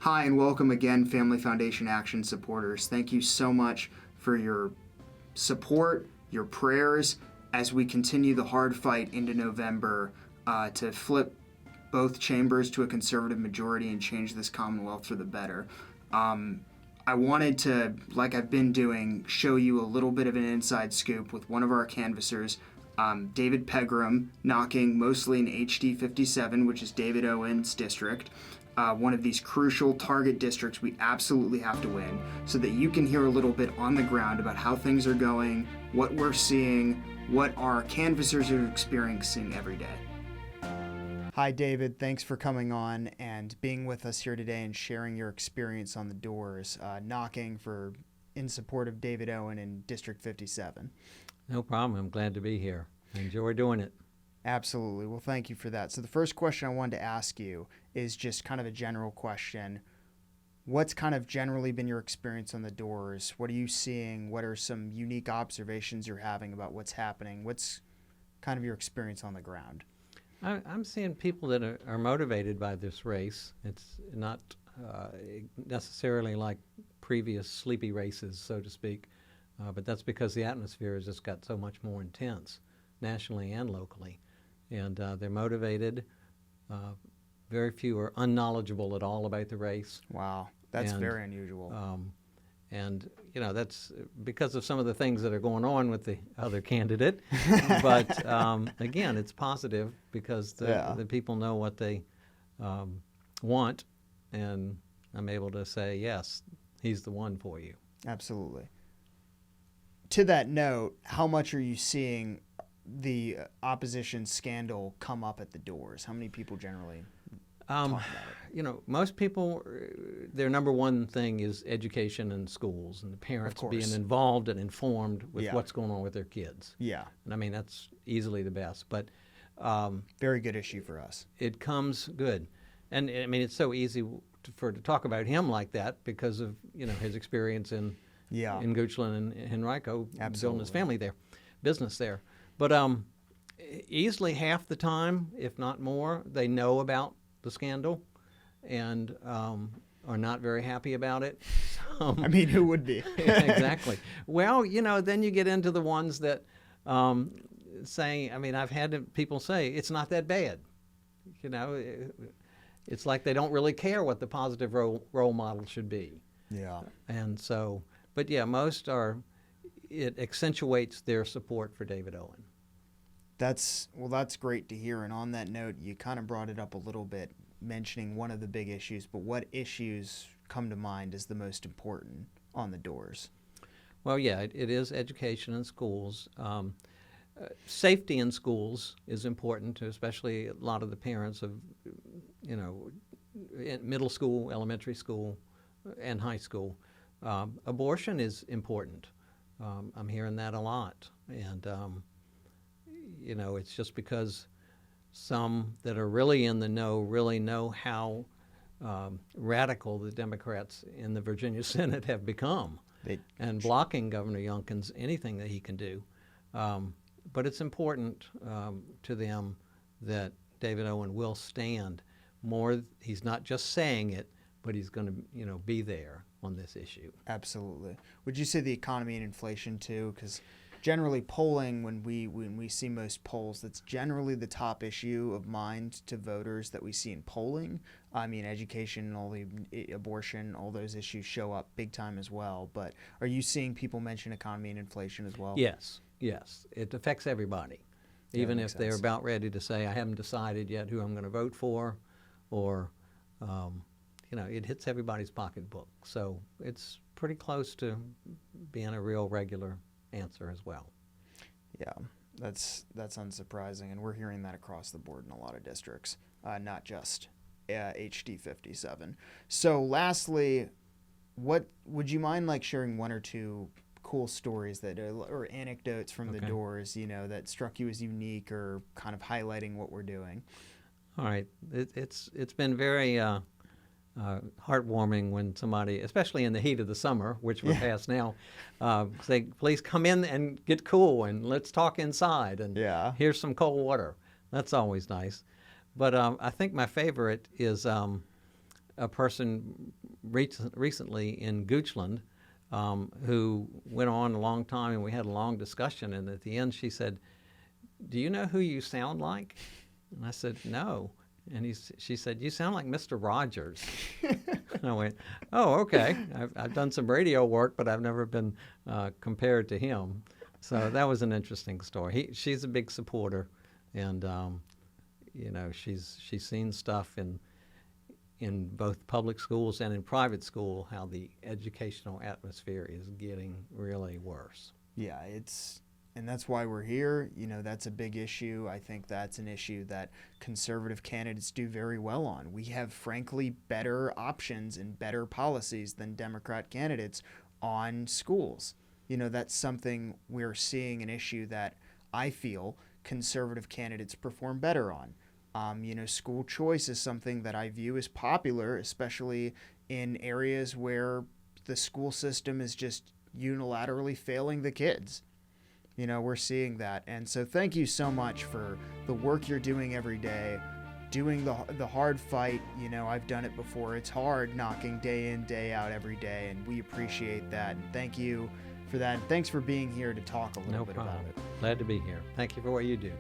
Hi, and welcome again, Family Foundation Action supporters. Thank you so much for your support, your prayers, as we continue the hard fight into November to flip both chambers to a conservative majority and change this Commonwealth for the better. I wanted to, like I've been doing, show you a little bit of an inside scoop with one of our canvassers, David Pegram, knocking mostly in HD 57, which is David Owen's district. One of these crucial target districts we absolutely have to win, so that you can hear a little bit on the ground about how things are going, what we're seeing, what our canvassers are experiencing every day. Hi, David. Thanks for coming on and being with us here today and sharing your experience on the doors, knocking in support of David Owen in District 57. No problem. I'm glad to be here. I enjoy doing it. Absolutely. Well, thank you for that. So the first question I wanted to ask you is just kind of a general question. What's kind of generally been your experience on the doors? What are you seeing? What are some unique observations you're having about what's happening? What's kind of your experience on the ground? I'm seeing people that are motivated by this race. It's not necessarily like previous sleepy races, so to speak, but that's because the atmosphere has just got so much more intense nationally and locally. And they're motivated. Very few are unknowledgeable at all about the race. Wow, that's very unusual. And, you know, that's because of some of the things that are going on with the other candidate. But, again, it's positive because the people know what they want, and I'm able to say, yes, he's the one for you. Absolutely. To that note, how much are you seeing the opposition scandal come up at the doors? How many people generally talk about it? You know, most people, their number one thing is education and schools and the parents being involved and informed with what's going on with their kids. Yeah. And I mean, that's easily the best. But very good issue for us. It comes good. And I mean, it's so easy to talk about him like that because of, you know, his experience in Goochland and Henrico, building his family there, business there. But easily half the time, if not more, they know about the scandal and are not very happy about it. I mean, who would be? Exactly. Well, you know, then you get into the ones that say, I mean, I've had people say, it's not that bad. You know, it's like they don't really care what the positive role model should be. Yeah. And so, but yeah, most it accentuates their support for David Owen. That's great to hear. And on that note, you kind of brought it up a little bit, mentioning one of the big issues, but what issues come to mind as the most important on the doors? Well, yeah, it is education in schools. Safety in schools is important, especially a lot of the parents of, you know, in middle school, elementary school, and high school. Abortion is important. I'm hearing that a lot. And you know, it's just because some that are really in the know really know how radical the Democrats in the Virginia Senate have become and blocking Governor Youngkin's anything that he can do. But it's important to them that David Owen will stand more. He's not just saying it, but he's going to, you know, be there on this issue. Absolutely. Would you say the economy and inflation too? Because generally polling, when we see most polls, that's generally the top issue of mind to voters that we see in polling. I mean, education, all the abortion, all those issues show up big time as well. But are you seeing people mention economy and inflation as well? Yes. It affects everybody. Even if they're about ready to say, I haven't decided yet who I'm going to vote for, or, you know, it hits everybody's pocketbook. So it's pretty close to being a real regular answer as well. Yeah, that's unsurprising, and we're hearing that across the board in a lot of districts, not just HD 57. So lastly, what would you mind like sharing one or two cool stories that or anecdotes from the doors, you know, that struck you as unique or kind of highlighting what we're doing? All right, it's been very heartwarming when somebody, especially in the heat of the summer, which we're past now, say, please come in and get cool and let's talk inside and here's some cold water. That's always nice. But I think my favorite is a person recently in Goochland who went on a long time, and we had a long discussion, and at the end she said, "Do you know who you sound like?" And I said, "No." And she said, "You sound like Mr. Rogers." And I went, "Oh, okay. I've done some radio work, but I've never been compared to him." So that was an interesting story. She's a big supporter, and she's seen stuff in both public schools and in private school how the educational atmosphere is getting really worse. Yeah, and that's why we're here. That's a big issue. I think that's an issue that conservative candidates do very well on. We have, frankly, better options and better policies than Democrat candidates on schools. That's something we're seeing, an issue that I feel conservative candidates perform better on. School choice is something that I view as popular, especially in areas where the school system is just unilaterally failing the kids. We're seeing that. And so thank you so much for the work you're doing every day, doing the hard fight. I've done it before. It's hard knocking day in, day out every day, and we appreciate that. And thank you for that. And thanks for being here to talk a little bit about it. Glad to be here. Thank you for what you do.